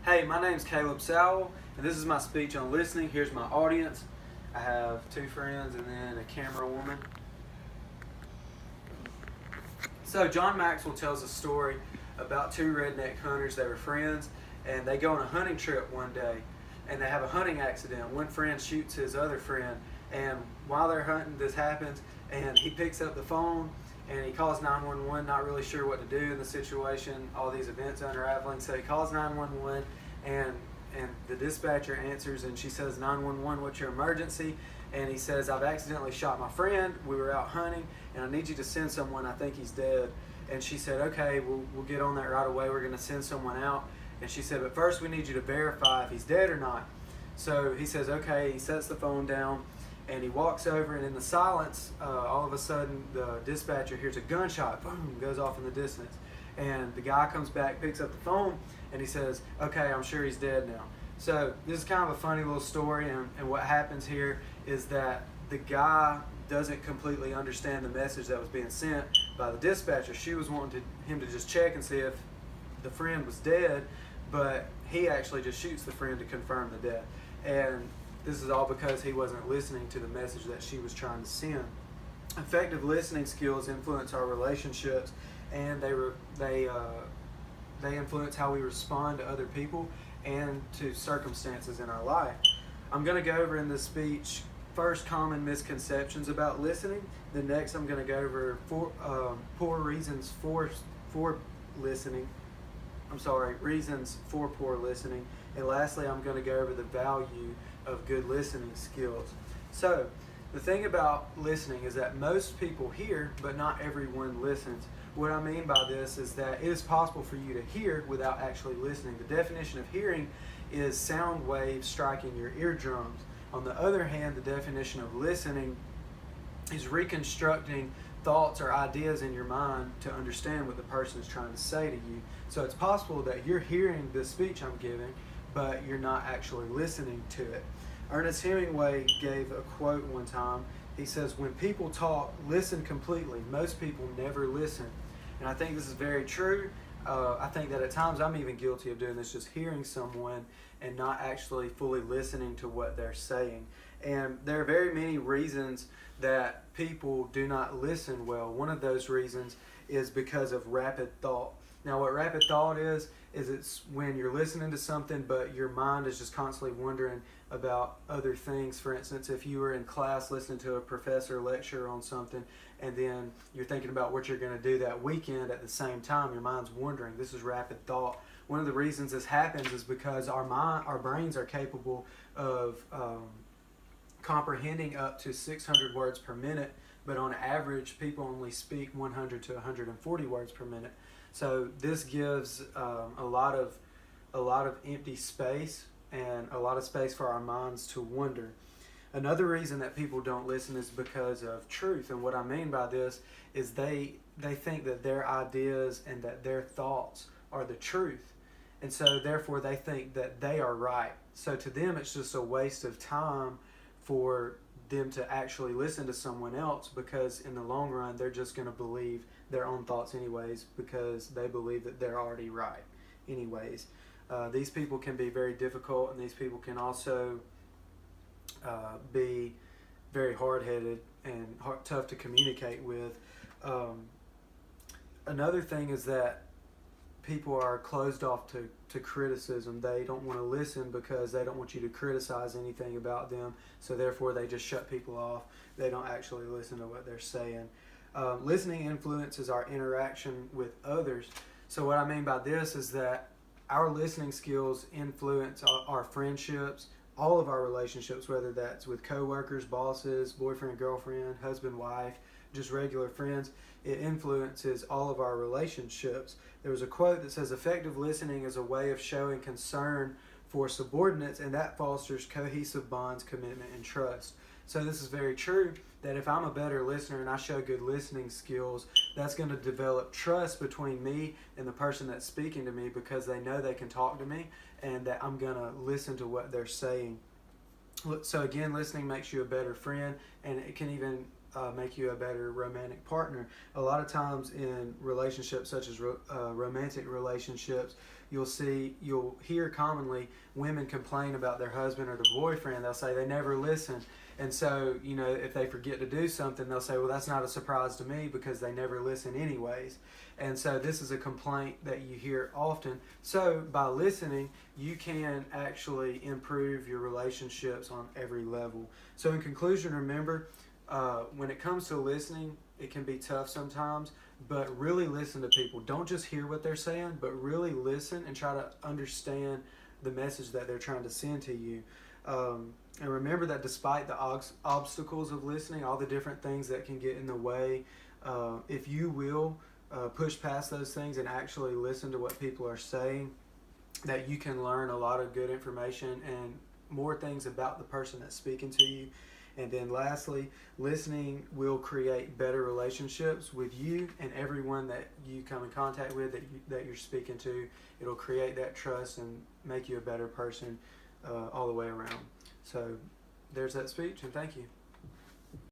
Hey, my name's Caleb Sowell, and this is my speech on listening. Here's my audience. I have two friends and then a camera woman. So John Maxwell tells a story about two redneck hunters. They were friends, and they go on a hunting trip one day, and they have a hunting accident. One friend shoots his other friend, and while they're hunting, this happens, and he picks up the phone, and he calls 911, not really sure what to do in the situation, all these events unraveling. So he calls 911, and the dispatcher answers, and she says, 911, what's your emergency? And he says, I've accidentally shot my friend. We were out hunting, and I need you to send someone. I think he's dead. And she said, okay, we'll get on that right away. We're going to send someone out. And she said, but first we need you to verify if he's dead or not. So he says, okay. He sets the phone down, and he walks over, and in the silence, all of a sudden, the dispatcher hears a gunshot, boom, goes off in the distance. And the guy comes back, picks up the phone, and he says, okay, I'm sure he's dead now. So this is kind of a funny little story, and what happens here is that the guy doesn't completely understand the message that was being sent by the dispatcher. She was wanting him to just check and see if the friend was dead, but he actually just shoots the friend to confirm the death. And this is all because he wasn't listening to the message that she was trying to send. Effective listening skills influence our relationships, and they influence how we respond to other people and to circumstances in our life. I'm going to go over in this speech first common misconceptions about listening. Then next I'm going to go over reasons for poor listening. And lastly, I'm going to go over the value of good listening skills. So the thing about listening is that most people hear, but not everyone listens. What I mean by this is that it is possible for you to hear without actually listening. The definition of hearing is sound waves striking your eardrums. On the other hand, the definition of listening is reconstructing thoughts or ideas in your mind to understand what the person is trying to say to you. So it's possible that you're hearing the speech I'm giving, but you're not actually listening to it. Ernest Hemingway gave a quote one time. He says, when people talk, listen completely. Most people never listen. And I think this is very true. I think that at times I'm even guilty of doing this, just hearing someone and not actually fully listening to what they're saying. And there are very many reasons that people do not listen well. One of those reasons is because of rapid thought. Now, what rapid thought is it's when you're listening to something, but your mind is just constantly wondering about other things. For instance, if you were in class listening to a professor lecture on something, and then you're thinking about what you're going to do that weekend at the same time, your mind's wandering. This is rapid thought. One of the reasons this happens is because our brains are capable of comprehending up to 600 words per minute, but on average, people only speak 100 to 140 words per minute. So this gives a lot of empty space and a lot of space for our minds to wonder. Another reason that people don't listen is because of truth. And what I mean by this is they think that their ideas and that their thoughts are the truth. And so therefore they think that they are right. So to them it's just a waste of time for them to actually listen to someone else, because in the long run they're just going to believe their own thoughts anyways, because they believe that they're already right anyways. These people can be very difficult, and these people can also be very hard-headed and tough to communicate with. Another thing is that people are closed off to criticism. They don't want to listen because they don't want you to criticize anything about them, so therefore they just shut people off. They don't actually listen to what they're saying. Listening influences our interaction with others. So what I mean by this is that our listening skills influence our friendships, all of our relationships, whether that's with coworkers, bosses, boyfriend, girlfriend, husband, wife, just regular friends. It influences all of our relationships. There was a quote that says, effective listening is a way of showing concern for subordinates, and that fosters cohesive bonds, commitment, and trust. So this is very true, that if I'm a better listener and I show good listening skills, that's going to develop trust between me and the person that's speaking to me, because they know they can talk to me and that I'm going to listen to what they're saying. So again, listening makes you a better friend, and it can even make you a better romantic partner. A lot of times in relationships such as romantic relationships, you'll hear commonly women complain about their husband or their boyfriend. They'll say they never listen. And so, if they forget to do something, they'll say, well, that's not a surprise to me because they never listen anyways. And so this is a complaint that you hear often. So by listening, you can actually improve your relationships on every level. So in conclusion, remember, when it comes to listening, it can be tough sometimes, but really listen to people. Don't just hear what they're saying, but really listen and try to understand the message that they're trying to send to you. And remember that despite the obstacles of listening, all the different things that can get in the way, if you will push past those things and actually listen to what people are saying, that you can learn a lot of good information and more things about the person that's speaking to you. And then lastly, listening will create better relationships with you and everyone that you come in contact with, that you're speaking to. It'll create that trust and make you a better person all the way around. So there's that speech, and thank you.